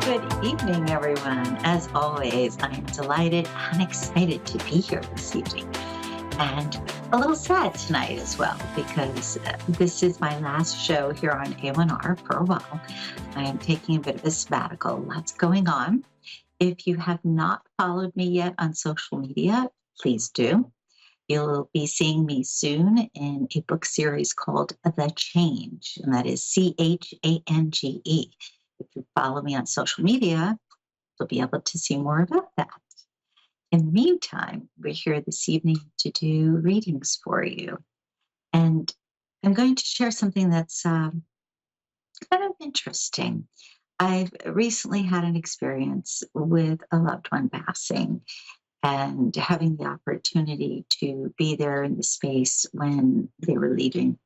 Good evening, everyone. As always, I am delighted and excited to be here this evening. And a little sad tonight as well, because this is my last show here on A1R for a while. I am taking a bit of a sabbatical. Lots going on. If you have not followed me yet on social media, please do. You'll be seeing me soon in a book series called The Change, and that is Change. If you follow me on social media, you'll be able to see more about that. In the meantime, we're here this evening to do readings for you. And I'm going to share something that's kind of interesting. I've recently had an experience with a loved one passing and having the opportunity to be there in the space when they were leaving.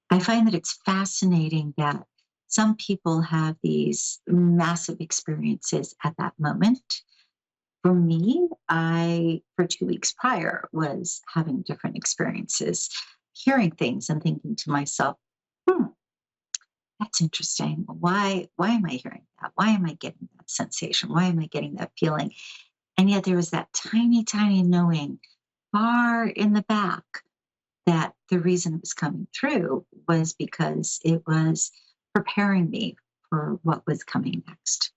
I find that it's fascinating that some people have these massive experiences at that moment. For me, for 2 weeks prior, was having different experiences, hearing things and thinking to myself, that's interesting. Why am I hearing that? Why am I getting that sensation? Why am I getting that feeling? And yet there was that tiny, tiny knowing far in the back that the reason it was coming through was because it was preparing me for what was coming next.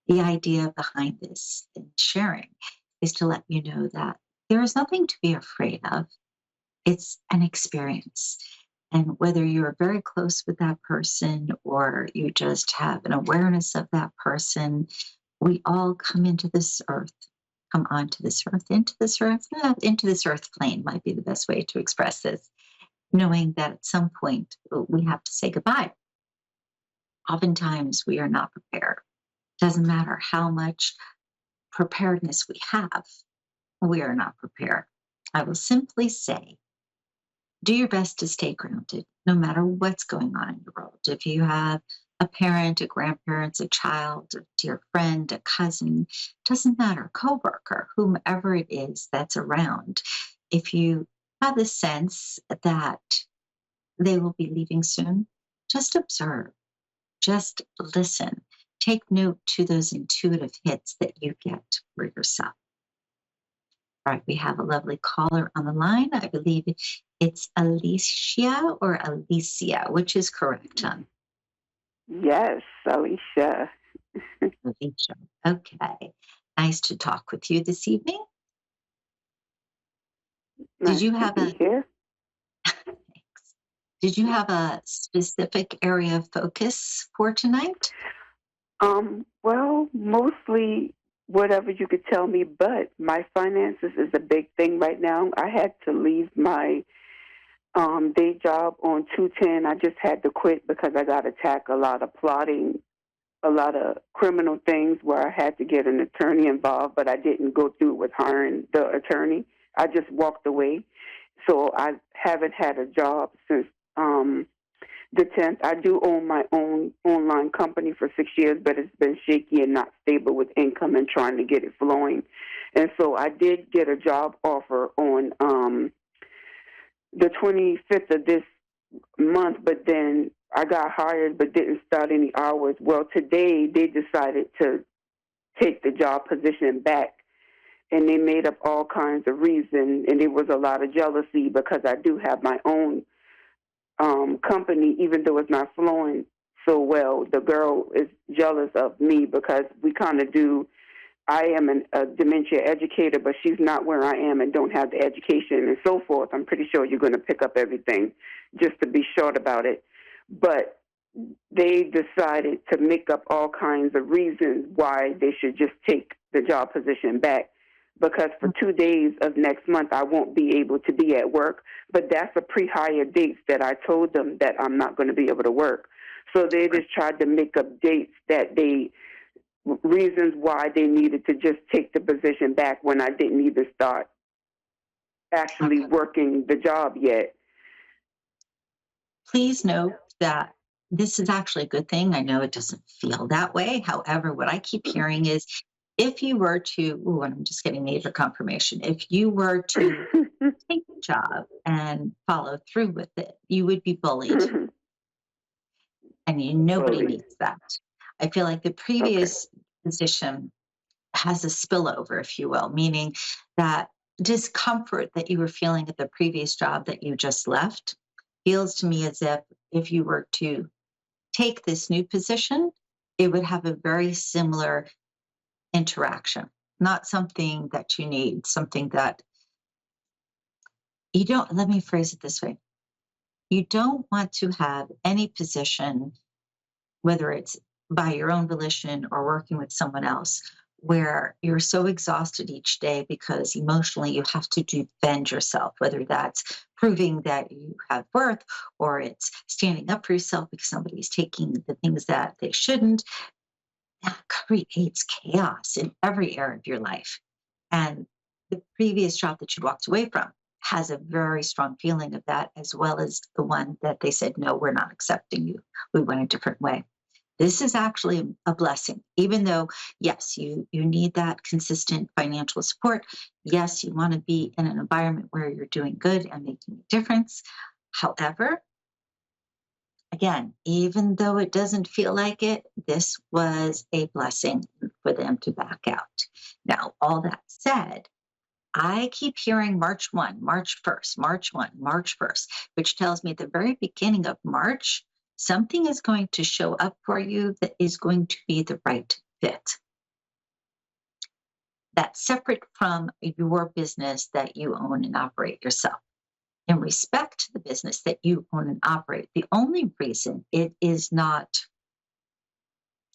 The idea behind this and sharing is to let you know that there is nothing to be afraid of. It's an experience. And whether you're very close with that person or you just have an awareness of that person, we all come onto this earth, into this earth plane might be the best way to express this, knowing that at some point we have to say goodbye. Oftentimes we are not prepared. Doesn't matter how much preparedness we have, we are not prepared. I will simply say, do your best to stay grounded, no matter what's going on in your world. If you have a parent, a grandparent, a child, a dear friend, a cousin, doesn't matter, coworker, whomever it is that's around, if you have the sense that they will be leaving soon, just observe, just listen. Take note to those intuitive hits that you get for yourself. All right, we have a lovely caller on the line. I believe it's Alicia or Alicia, which is correct, hon? Yes, Alicia. Alicia. Okay. Nice to talk with you this evening. Nice to be here. Did you have a specific area of focus for tonight? Well, mostly whatever you could tell me, but my finances is a big thing right now. I had to leave my day job on 210. I just had to quit because I got attacked, a lot of plotting, a lot of criminal things where I had to get an attorney involved, but I didn't go through with hiring the attorney. I just walked away. So I haven't had a job since the 10th. I do own my own online company for 6 years, but it's been shaky and not stable with income and trying to get it flowing. And so I did get a job offer on the 25th of this month, but then I got hired but didn't start any hours. Well, today they decided to take the job position back, and they made up all kinds of reasons, and there was a lot of jealousy because I do have my own company, even though it's not flowing so well. The girl is jealous of me because we kind of do. I am a dementia educator, but she's not where I am and don't have the education and so forth. I'm pretty sure you're going to pick up everything just to be short about it. But they decided to make up all kinds of reasons why they should just take the job position back, because for 2 days of next month I won't be able to be at work. But that's a pre-hire dates that I told them that I'm not going to be able to work. So they just tried to make up dates reasons why they needed to just take the position back when I didn't even start actually working the job yet. Please note that this is actually a good thing. I know it doesn't feel that way. However, what I keep hearing is if you were to, and I'm just getting major confirmation, if you were to take the job and follow through with it, you would be bullied. And nobody needs that. I feel like the Okay. previous position has a spillover, if you will, meaning that discomfort that you were feeling at the previous job that you just left feels to me as if you were to take this new position, it would have a very similar interaction, not something that you need, something that you don't, let me phrase it this way. You don't want to have any position, whether it's by your own volition or working with someone else, where you're so exhausted each day because emotionally you have to defend yourself, whether that's proving that you have worth or it's standing up for yourself because somebody's taking the things that they shouldn't. That creates chaos in every area of your life. And the previous job that you walked away from has a very strong feeling of that, as well as the one that they said, no, we're not accepting you. We went a different way. This is actually a blessing, even though, yes, you need that consistent financial support. Yes, you want to be in an environment where you're doing good and making a difference. However, again, even though it doesn't feel like it, this was a blessing for them to back out. Now, all that said, I keep hearing March 1, March 1st, March 1, March 1st, which tells me at the very beginning of March, something is going to show up for you that is going to be the right fit. That's separate from your business that you own and operate yourself. In respect to the business that you own and operate, the only reason it is not,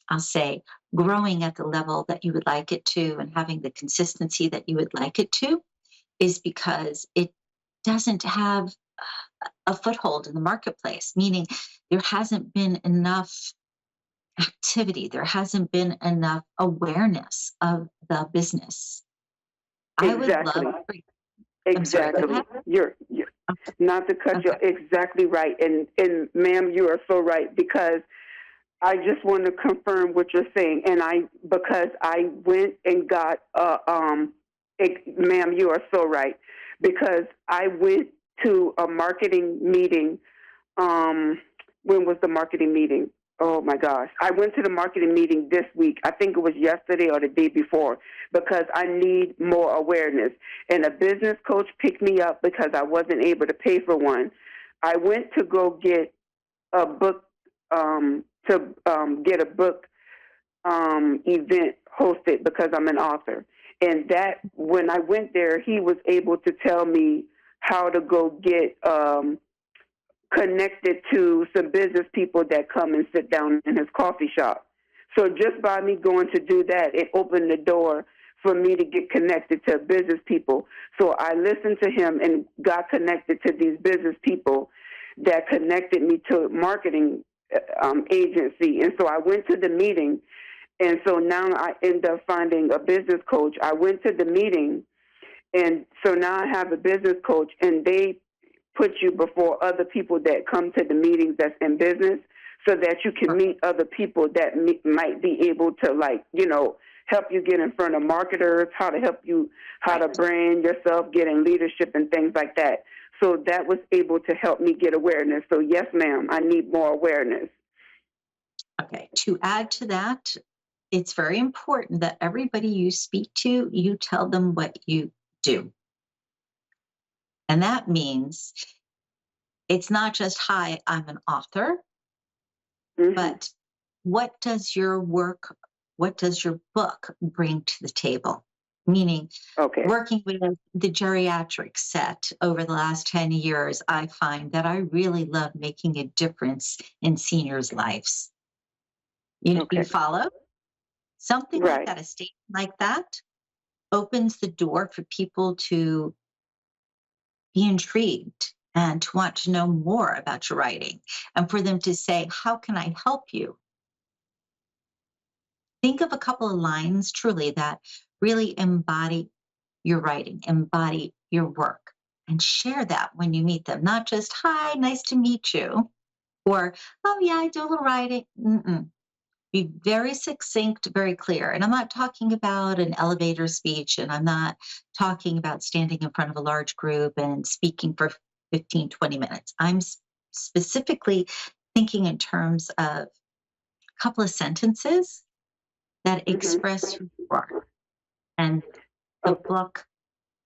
I'll say, growing at the level that you would like it to and having the consistency that you would like it to is because it doesn't have a foothold in the marketplace, meaning there hasn't been enough activity, there hasn't been enough awareness of the business. I would love Exactly. for you, I'm sorry, go Exactly. ahead. You're not to cut you. Okay. Exactly right. And ma'am, you are so right because I just want to confirm what you're saying. And because I went and got, ma'am, you are so right because I went to a marketing meeting. Um, when was the marketing meeting? Oh my gosh. I went to the marketing meeting this week. I think it was yesterday or the day before because I need more awareness. And a business coach picked me up because I wasn't able to pay for one. I went to go get a book, get a book event hosted because I'm an author. And that when I went there, he was able to tell me how to go get connected to some business people that come and sit down in his coffee shop. So just by me going to do that, it opened the door for me to get connected to business people. So I listened to him and got connected to these business people that connected me to marketing agency. And so I went to the meeting. And so now I end up finding a business coach. I went to the meeting. And so now I have a business coach, and they put you before other people that come to the meetings that's in business so that you can meet other people that might be able to, like, help you get in front of marketers, how to help you, how to Right. brand yourself, get in leadership and things like that. So that was able to help me get awareness. So yes, ma'am, I need more awareness. Okay. To add to that, it's very important that everybody you speak to, you tell them what you do. And that means it's not just, hi, I'm an author, Hmm. but what does your work, what does your book bring to the table? Meaning, Okay. working with the geriatric set over the last 10 years, I find that I really love making a difference in seniors' lives. You Okay. follow? Something like Right. that, a statement like that opens the door for people to be intrigued and to want to know more about your writing and for them to say, how can I help you? Think of a couple of lines truly that really embody your writing, embody your work, and share that when you meet them. Not just, hi, nice to meet you, or, oh, yeah, I do a little writing. Mm-mm. Be very succinct, very clear. And I'm not talking about an elevator speech, and I'm not talking about standing in front of a large group and speaking for 15, 20 minutes. I'm specifically thinking in terms of couple of sentences that Mhm. express who you are. And the Okay. book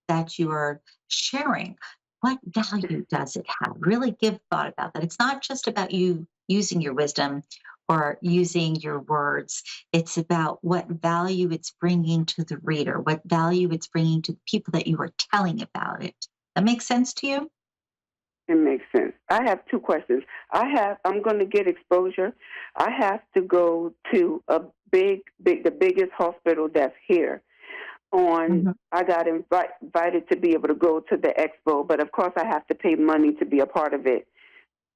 that you are sharing, what value does it have? Really give thought about that. It's not just about you using your wisdom or using your words. It's about what value it's bringing to the reader, what value it's bringing to the people that you are telling about it. That makes sense to you? It makes sense. I have two questions. I'm going to get exposure. I have to go to the biggest hospital that's here. Mhm. I got invited to be able to go to the expo, but of course I have to pay money to be a part of it,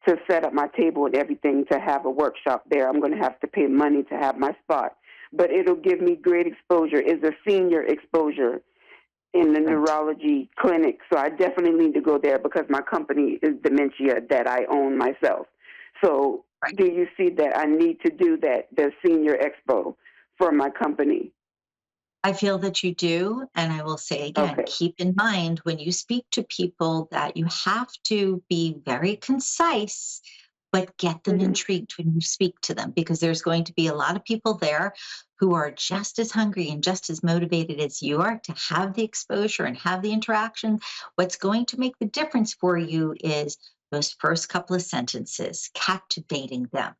to set up my table and everything, to have a workshop there. I'm going to have to pay money to have my spot, but it'll give me great exposure. It's a senior exposure in the Right. neurology clinic. So I definitely need to go there because my company is dementia that I own myself. So Right. do you see that I need to do that, the senior expo for my company? I feel that you do. And I will say again, Okay. keep in mind when you speak to people that you have to be very concise, but get them Hmm. intrigued when you speak to them because there's going to be a lot of people there who are just as hungry and just as motivated as you are to have the exposure and have the interaction. What's going to make the difference for you is those first couple of sentences, captivating them.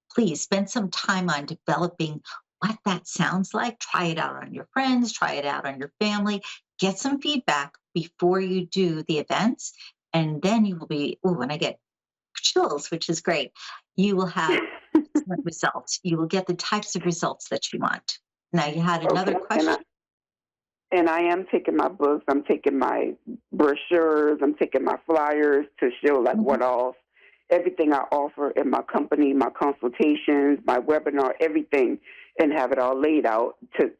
Please spend some time on developing what that sounds like. Try it out on your friends, try it out on your family, get some feedback before you do the events. And then you will be, oh, and I get chills, which is great. You will have excellent results. You will get the types of results that you want. Now, you had another Okay. question. And I am taking my books. I'm taking my brochures. I'm taking my flyers to show like Mhm. what all, everything I offer in my company, my consultations, my webinar, everything, and have it all laid out to,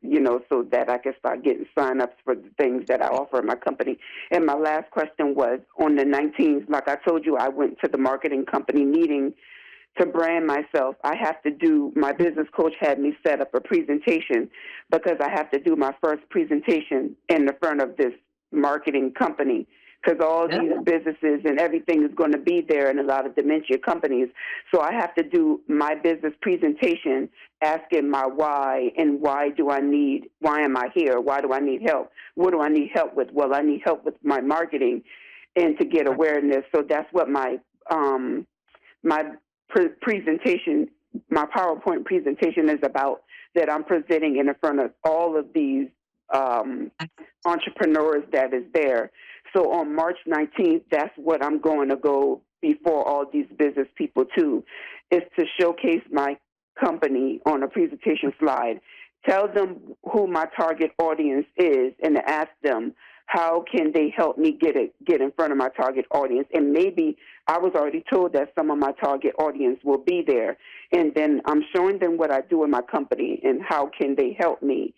so that I can start getting signups for the things that I offer in my company. And my last question was on the 19th, like I told you, I went to the marketing company meeting to brand myself. I have to do, my business coach had me set up a presentation because I have to do my first presentation in the front of this marketing company because all Yeah. these businesses and everything is going to be there in a lot of dementia companies. So I have to do my business presentation asking my why and why am I here? Why do I need help? What do I need help with? Well, I need help with my marketing and to get awareness. So that's what my presentation, my PowerPoint presentation is about, that I'm presenting in front of all of these um, entrepreneurs that is there. So on March 19th, that's what I'm going to go before all these business people too, is to showcase my company on a presentation slide, tell them who my target audience is, and ask them how can they help me get in front of my target audience. And maybe I was already told that some of my target audience will be there, and then I'm showing them what I do in my company and how can they help me.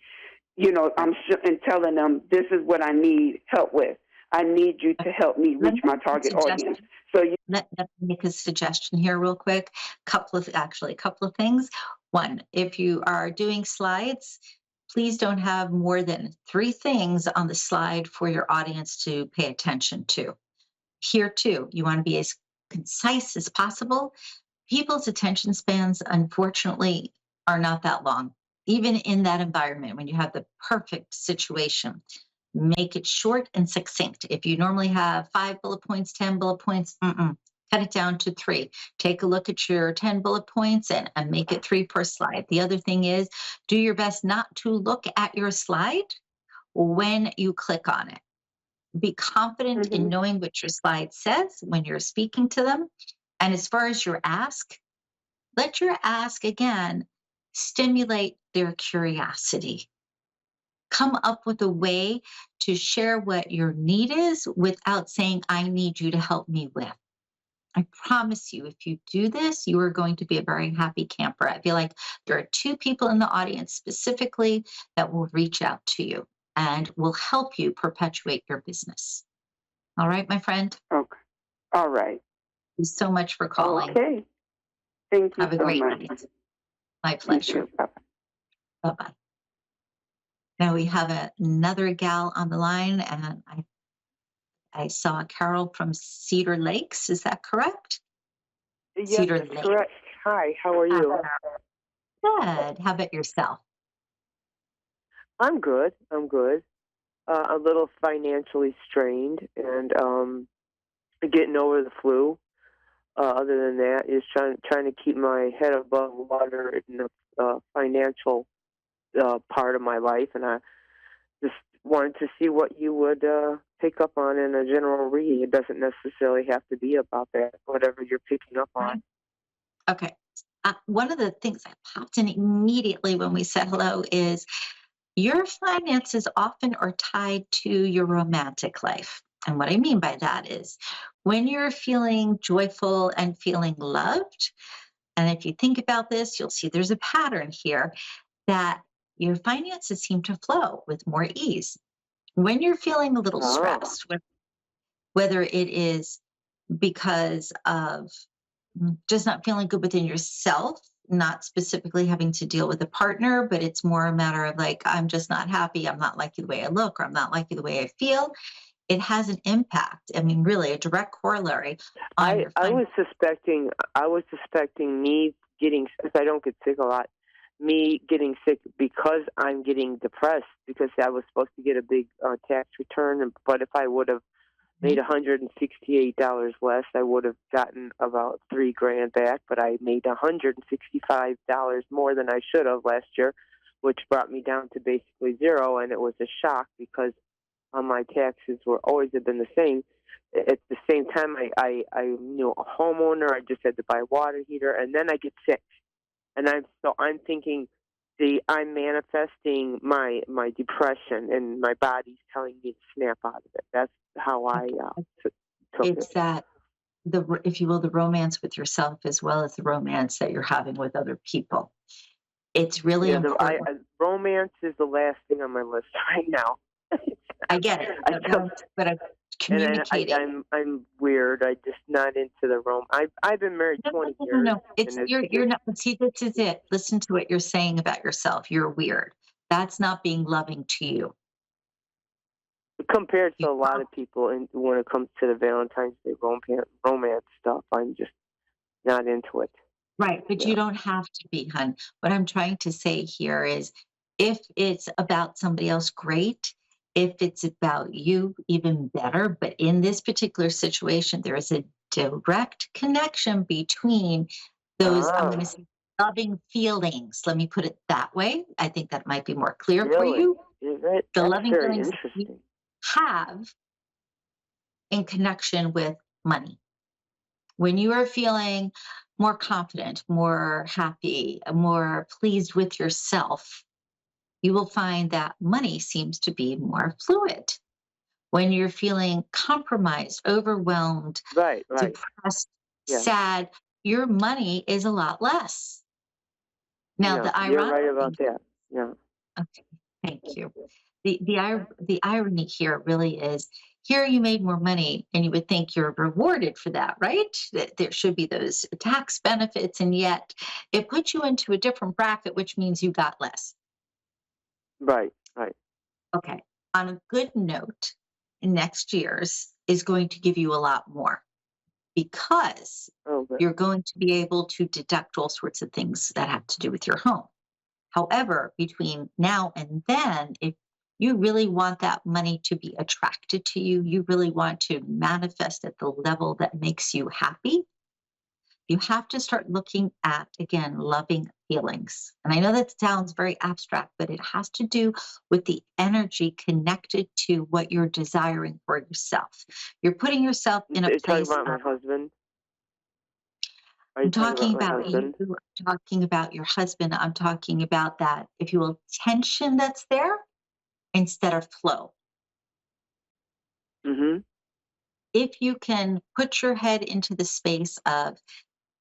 And telling them this is what I need help with. I need you to help me Let reach me my make a target audience. suggestion. So you. Let me make a suggestion here real quick. A couple of things. One, if you are doing slides, please don't have more than three things on the slide for your audience to pay attention to. Here too, you want to be as concise as possible. People's attention spans, unfortunately, are not that long. Even in that environment, when you have the perfect situation, make it short and succinct. If you normally have 5 bullet points, 10 bullet points, cut it down to three. Take a look at your 10 bullet points and make it three per slide. The other thing is do your best not to look at your slide when you click on it. Be confident in Hmm. knowing what your slide says when you're speaking to them. And as far as your ask, let your ask again stimulate their curiosity. Come up with a way to share what your need is without saying, I need you to help me with. I promise you, if you do this, you are going to be a very happy camper. I feel like there are two people in the audience specifically that will reach out to you and will help you perpetuate your business. All right, my friend. Okay. All right. Thank you so much for calling. Okay. Thank you Have a so great much. night. My You pleasure. too. Bye. Bye bye. Now we have another gal on the line, and I saw Carol from Cedar Lakes. Is that correct? Yes, Cedar that's Lake. correct. Hi, how are Hi, you? Good. How about yourself? I'm good. I'm good. A little financially strained and getting over the flu. Other than that, is trying to keep my head above water in the financial part of my life, and I just wanted to see what you would pick up on in a general read. It doesn't necessarily have to be about that. Whatever you're picking up Right. on. Okay. One of the things that popped in immediately when we said hello is your finances often are tied to your romantic life. And what I mean by that is when you're feeling joyful and feeling loved, and if you think about this, you'll see there's a pattern here that your finances seem to flow with more ease. When you're feeling a little Oh, stressed, whether it is because of just not feeling good within yourself, not specifically having to deal with a partner, but it's more a matter of like, I'm just not happy. I'm not liking the way I look, or I'm not liking the way I feel. It has an impact. I mean, really, a direct corollary on I your I finances. was suspecting me getting, since I don't get sick a lot, me getting sick because I'm getting depressed because I was supposed to get a big tax return, but if I would have made $168 less, I would have gotten about 3 grand back. But I made $165 more than I should have last year, which brought me down to basically zero, and it was a shock because my taxes were always have been the same. At the same time, I knew a homeowner. I just had to buy a water heater, and then I get sick, and I'm thinking, see, I'm manifesting my depression, and my body's telling me to snap out of it. That's how I took It's it. that if you will, the romance with yourself as well as the romance that you're having with other people. It's really Yeah, important. romance is the last thing on my list right now. I get it, I but just I'm and then communicating. I'm weird. I just not into the rom. I've been married No, no, 20 no, no, years, no. It's and it's you're just not. See, this is it. Listen to what you're saying about yourself. You're weird. That's not being loving to you. compared You to a lot of people. And when it comes to the Valentine's Day romance stuff, I'm just not into it. right, but Yeah. you don't have to be, hun. What I'm trying to say here is if it's about somebody else, great. If it's about you, even better. But in this particular situation, there is a direct connection between those, I'm going to Ah, say, loving feelings. Let me put it that way. I think that might be more clear for really? you. Is it? The That's loving very feelings that you interesting. have in connection with money. When you are feeling more confident, more happy, more pleased with yourself, you will find that money seems to be more fluid. When you're feeling compromised, overwhelmed, Right, right. depressed, Yeah, sad, your money is a lot less. Now, yeah. the You're ironic right thing, about that. Yeah. okay, thank you. The irony here really is here you made more money and you would think you're rewarded for that, right? That there should be those tax benefits, and yet it puts you into a different bracket, which means you got less. Right, right. Okay. On a good note, next year's is going to give you a lot more because Oh, good. you're going to be able to deduct all sorts of things that have to do with your home. However, between now and then, if you really want that money to be attracted to you, you really want to manifest at the level that makes you happy, you have to start looking at, again, loving feelings. And I know that sounds very abstract, but it has to do with the energy connected to what you're desiring for yourself. You're putting yourself in a You're talking place about my of, husband? Are you I'm talking about talking my about you, husband? I'm talking about your husband, I'm talking about that, if you will, tension that's there instead of flow. Mm-hmm. If you can put your head into the space of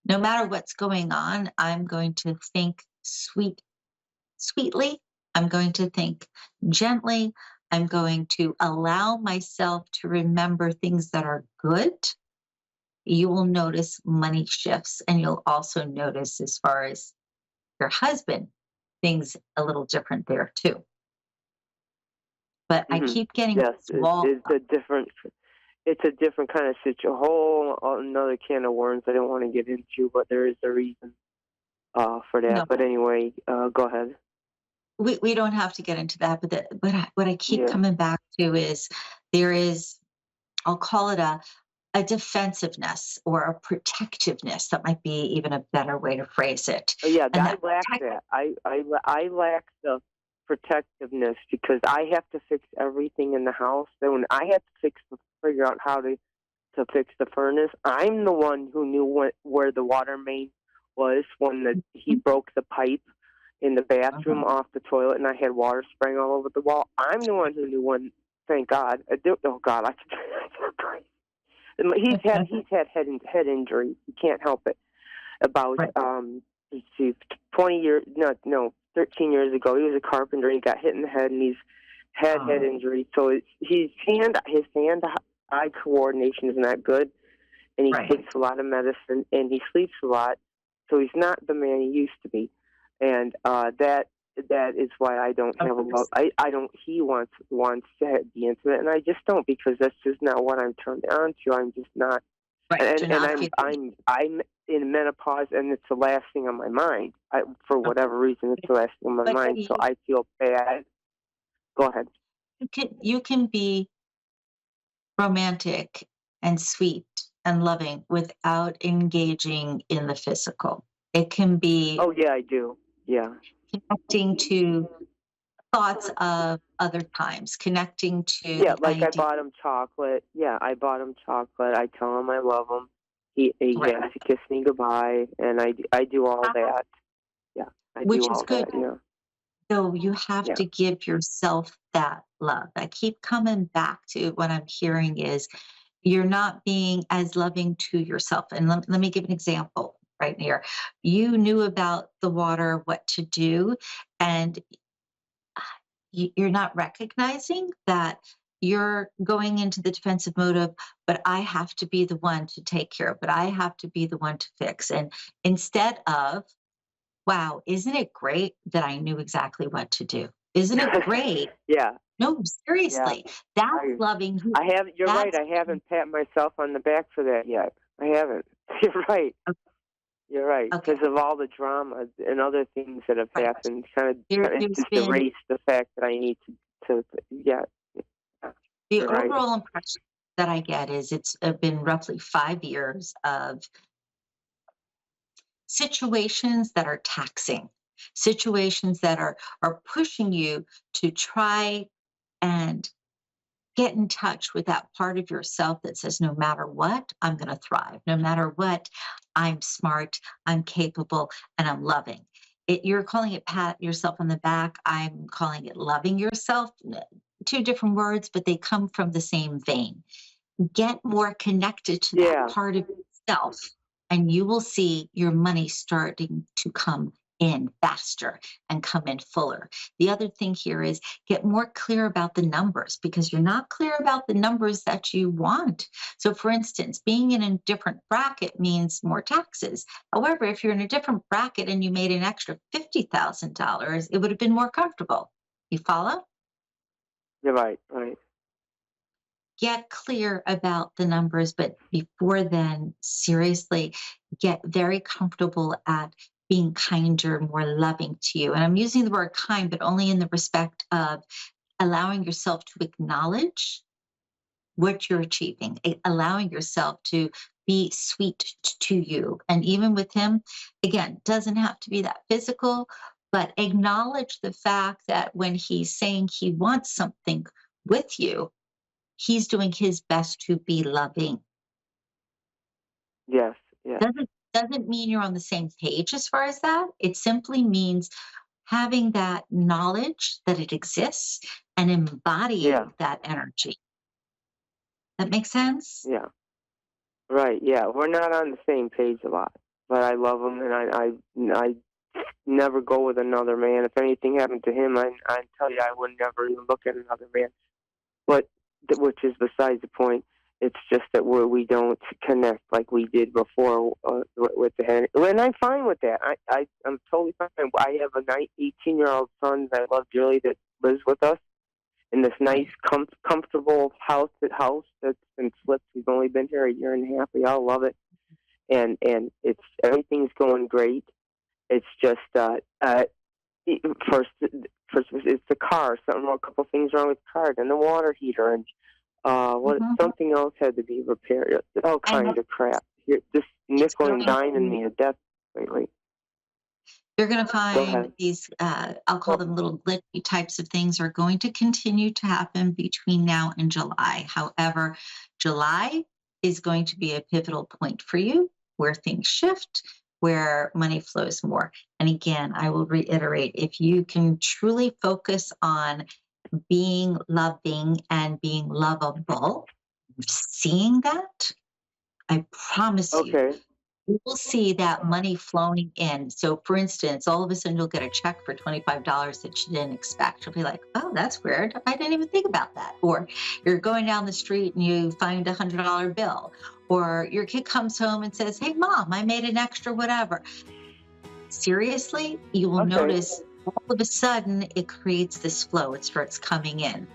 no matter what's going on, I'm going to think sweetly. I'm going to think gently. I'm going to allow myself to remember things that are good. You will notice money shifts, and you'll also notice, as far as your husband, things a little different there too. But I Mm-hmm. keep getting Yes, this wall it's a different. It's a different kind of situation, a whole another can of worms I don't want to get into, but there is a reason. for that. No, But anyway, go ahead. we don't have to get into that. What I keep Yeah. coming back to is there is, I'll call it a defensiveness or a protectiveness. That might be even a better way to phrase it. Yeah, And I that lack that. I lack the protectiveness because I have to fix everything in the house. Then when I have to figure out how to fix the furnace, I'm the one who knew where the water main was when he broke the pipe in the bathroom off the toilet, and I had water spraying all over the wall. I'm the one who knew when. Thank God. Oh God, I can. He's had head injuries. He can't help it. About right. let's see, 20 years, no, 13 years ago, he was a carpenter. And he got hit in the head, and he's had head injuries. So his hand-eye coordination is not good, and he takes a lot of medicine, and he sleeps a lot. So he's not the man he used to be, and that is why I don't have a love. I don't. He wants to be intimate, and I just don't, because that's just not what I'm turned on to. I'm just not. Right. And I'm in menopause, and it's the last thing on my mind. For whatever reason, it's the last thing on my mind. So I feel bad. Go ahead. You can be romantic and sweet and loving without engaging in the physical. It can be. Oh yeah, I do. Yeah. Connecting to thoughts of other times, connecting to Yeah, the like I idea. bought him chocolate. Yeah, I bought him chocolate. I tell him I love him. He has to kiss me goodbye, and I do all that. Yeah, I Which do is all good. that. Yeah. So you have to give yourself that love. I keep coming back to what I'm hearing is you're not being as loving to yourself. And let me give an example right here. You knew about the water, what to do, and you're not recognizing that you're going into the defensive mode of, but I have to be the one to take care of, but I have to be the one to fix. And instead of, wow, isn't it great that I knew exactly what to do? Isn't it great? Yeah. No, seriously, that's loving you. You're right. I haven't pat myself on the back for that yet. I haven't. You're right. Okay. You're right. Okay. Because of all the drama and other things that have happened, kind of just been, erase the fact that I need to yeah. The overall impression that I get is it's been roughly 5 years of situations that are taxing, situations that are pushing you to try and get in touch with that part of yourself that says, no matter what, I'm going to thrive. No matter what, I'm smart, I'm capable, and I'm loving. You're calling it pat yourself on the back. I'm calling it loving yourself. Two different words, but they come from the same vein. Get more connected to that part of yourself, and you will see your money starting to come in faster and come in fuller. The other thing here is get more clear about the numbers, because you're not clear about the numbers that you want. So for instance, being in a different bracket means more taxes. However, if you're in a different bracket and you made an extra $50,000, it would have been more comfortable. You follow? You're right. Get clear about the numbers, but before then, seriously, get very comfortable at being kinder, more loving to you. And I'm using the word kind, but only in the respect of allowing yourself to acknowledge what you're achieving, allowing yourself to be sweet to you. And even with him, again, doesn't have to be that physical, but acknowledge the fact that when he's saying he wants something with you, he's doing his best to be loving. Yes. Doesn't mean you're on the same page as far as that. It simply means having that knowledge that it exists and embodying that energy. That makes sense? Yeah. Right. Yeah. We're not on the same page a lot, but I love him, and I never go with another man. If anything happened to him, I tell you, I would never even look at another man. But which is besides the point. It's just that we don't connect like we did before with the head. And I'm fine with that. I'm totally fine. I have a 18-year-old son that I love dearly that lives with us in this nice, comfortable house that's been flipped. We've only been here a year and a half. We all love it, and it's everything's going great. It's just first it's the car. A couple things wrong with the car, and the water heater, and something else had to be repaired. All kinds of crap. Just nickel and diming me to death lately. You're going to find these, I'll call them little glitchy types of things, are going to continue to happen between now and July. However, July is going to be a pivotal point for you where things shift, where money flows more. And again, I will reiterate, if you can truly focus on being loving and being lovable, seeing that, I promise you will see that money flowing in. So for instance, all of a sudden you'll get a check for $25 that you didn't expect. You'll be like, oh, that's weird. I didn't even think about that. Or you're going down the street and you find a $100 bill. Or your kid comes home and says, hey, Mom, I made an extra whatever. Seriously, you will notice all of a sudden it creates this flow. It starts coming in.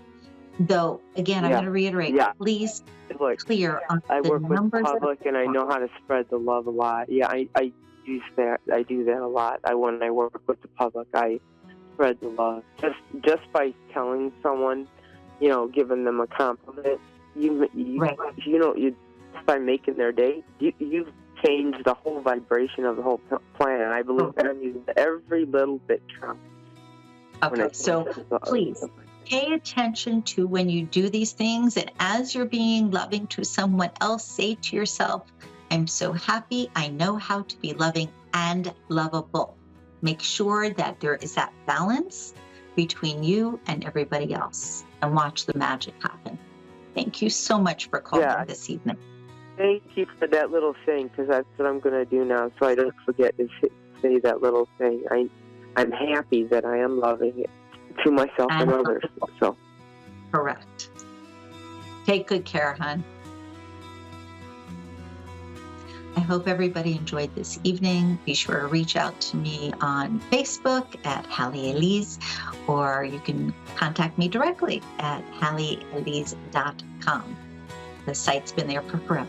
Though, again, I'm going to reiterate, please clear on I the work with numbers. public, and I know how to spread the love a lot. Yeah, I use that. I do that a lot. When I work with the public, I spread the love. Just by telling someone, giving them a compliment, by making their day, you've changed the whole vibration of the whole planet. I believe that I'm using every little bit true. Okay, so please pay attention to when you do these things, and as you're being loving to someone else, say to yourself, I'm so happy I know how to be loving and lovable. Make sure that there is that balance between you and everybody else, and watch the magic happen. Thank you so much for calling this evening. Thank you for that little thing, because that's what I'm going to do now, so I don't forget to say that little thing. I'm happy that I am loving it to myself and others. So. Correct. Take good care, hon. I hope everybody enjoyed this evening. Be sure to reach out to me on Facebook at Halley Elise, or you can contact me directly at halleyelise.com. The site's been there for forever.